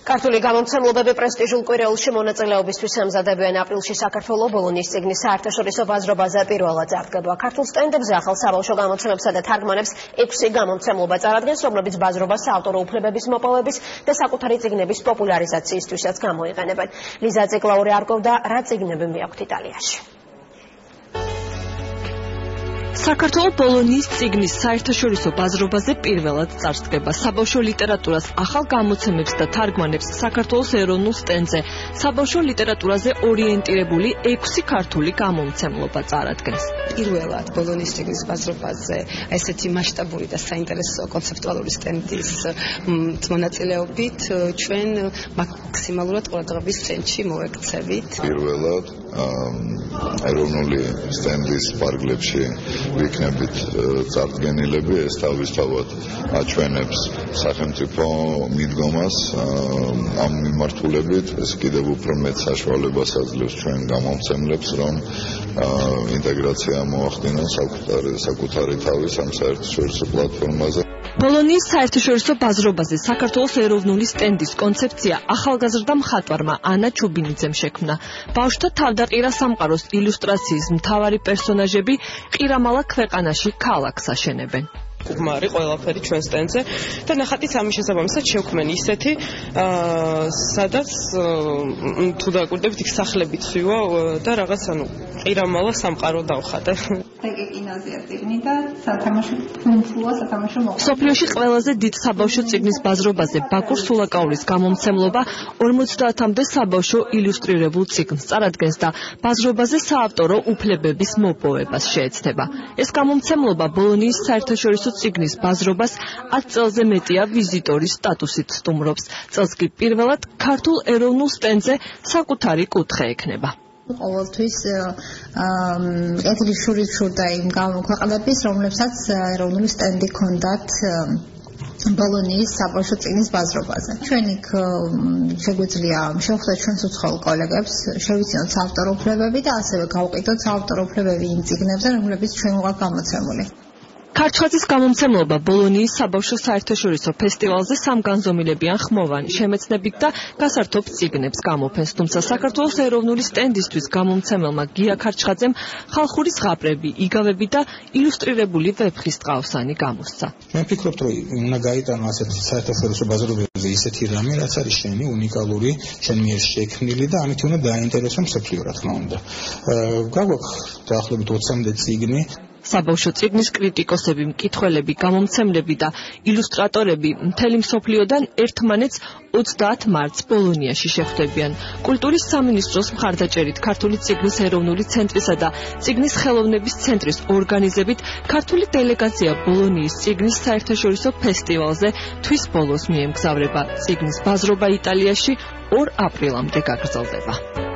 ქართული გამომცემლობები პრესტიჟულ კვირეულში მონაწილეობისთვის ემზადებიან აპრილში საქართველოს ბოლონის წიგნის საერთაშორისო ბაზრობაზე პირველად წარდგება. ქართულ სტენდებზე ახალ საბავშვო გამოცემებსა და თარგმანებს 6 გამომცემლობა წარადგენს, რომლებიც ბაზრობას საავტორო უფლებების მოპოვების და საკუთარი წიგნების პოპულარიზაციისთვისაც გამოიყენებენ. ლიზა ციკლაური არკოვდა, რა წიგნები მიაქვთ იტალიაში. საქართველოს ბოლონის წიგნის საერთაშორისო ბაზრობაზე პირველად წარსდგება. საბავშვო ლიტერატურას ახალ გამოცემებს და თარგმანებს საქართველოს ეროვნულ სტენდზე საბავშვო ლიტერატურაზე ორიენტირებული 6 ქართული გამომცემლობა წარადგენს. პირველად ბოლონის წიგნის ბაზრობაზე ესეთი მასშტაბური და საინტერესო კონცეპტუალური სტენდის მონაწილეობით ჩვენ მაქსიმალურად ყურადღების ცენტრში მოვექცევით. პირველად ეროვნული სტენდის პარკლებში ვიქნებით წარდგენილები, ეს თავისთავად აჩვენებს სახელმწიფო მიდგომას ამ მიმართულებით, ეს კიდევ უფრო მეტ საშუალებას აძლევს ჩვენ გამომცემლებს, რომ ინტეგრაცია მოახდინონ საკუთარი თავის ამ საერთაშორისო პლატფორმაზე. ბოლონის საერთაშორისო ბაზრობაზე საქართველოს ეროვნული სტენდის კონცეფცია ახალგაზრდა მხატვარმა ანა ჩუბინიძემ შექმნა. ბავშვთა თავდაყირა სამყაროს ილუსტრაციის მთავარი პერსონაჟები ყირამალა ქვეყანაში ქალაქს აშენებენ. გუმარი ყველაფერი ჩვენ სტენდზე და ნახატიც ამის შესაბამისად შევქმენ ისეთი სადაც თუ დააკვირდებით იქ სახლები თხივა და რაღაც ყირამალა სამყარო დავხატე. სოფლიოში ყველაზე დიდ საბავშვო წიგნის ბაზრობაზე ბაკურ სულაკაურის გამომცემლობა 50-მდე საბავშვო ილუსტრირებულ წიგნს წარადგენს და ბაზრობაზე საავტორო უფლებების მოპოვებას შეეცდება. ეს გამომცემლობა ბოლონის საერთაშორისო წიგნის ბაზრობას 10 წელზე მეტია ვიზიტორის სტატუსით სტუმრობს. წელს კი პირველად ქართულ ეროვნულ სტენდზე საკუთარი კუთხე ექნება. ყოველთვის კეთილი შურით შურდა იმ ქვეყნების, რომლებსაც ეროვნული სტენდი ჰქონდათ ბოლონის საბავშვო წიგნის ბაზრობაზე. ჩვენ იქ შეგვიძლია შევხვდეთ ჩვენს უცხოელ კოლეგებს, შევიცინოთ საავტორო უფლებები და ასევე გავყიდოთ საავტორო უფლებები იმ წიგნებზე, რომლებიც ჩვენ ვიყავ გამოცემული. ქართლის გამომცემლობა ბოლონის საბავშვო საერთაშორისო ფესტივალზე სამგანზომილებიან ხმოვანი შემეცნებით და გასართობ წიგნებს გამოფენს, თუმცა საქართველოს ეროვნული სტენდისთვის გამომცემელმა გია ქარჩხაძემ ხალხური ზღაპრები, იგავები და ილუსტრირებული ვეფხის ტყავსანი გამოსცა. მე ვფიქრობ, რომ უნდა გაიტანო ასეთი საერთაშორისო ბაზრობებზე ისეთი რამე, რაც არის შენი უნიკალური, შენ მიერ შექმნილი და ამით უნდა დაინტერესო მსოფლიო, რა თქმა უნდა. გაგვაქვს დაახლოებით 20-მდე წიგნი. საბავშვო წიგნის კრიტიკოსები, მკითხველები, გამომცემლები და ილუსტრატორები მთელი მსოფლიოდან ერთმანეთს 30 მარტს ბოლონიაში შეხვდებიან. კულტურის სამინისტროს მხარდაჭერით ქართული წიგნის ეროვნული ცენტრისა და წიგნის ხელოვნების ცენტრის ორგანიზებით ქართული დელეგაცია ბოლონიის წიგნის საერთაშორისო ფესტივალზე თვის ბოლოს მიემგზავრება. წიგნის ბაზრობა იტალიაში 2 აპრილამდე გაგრძელდება.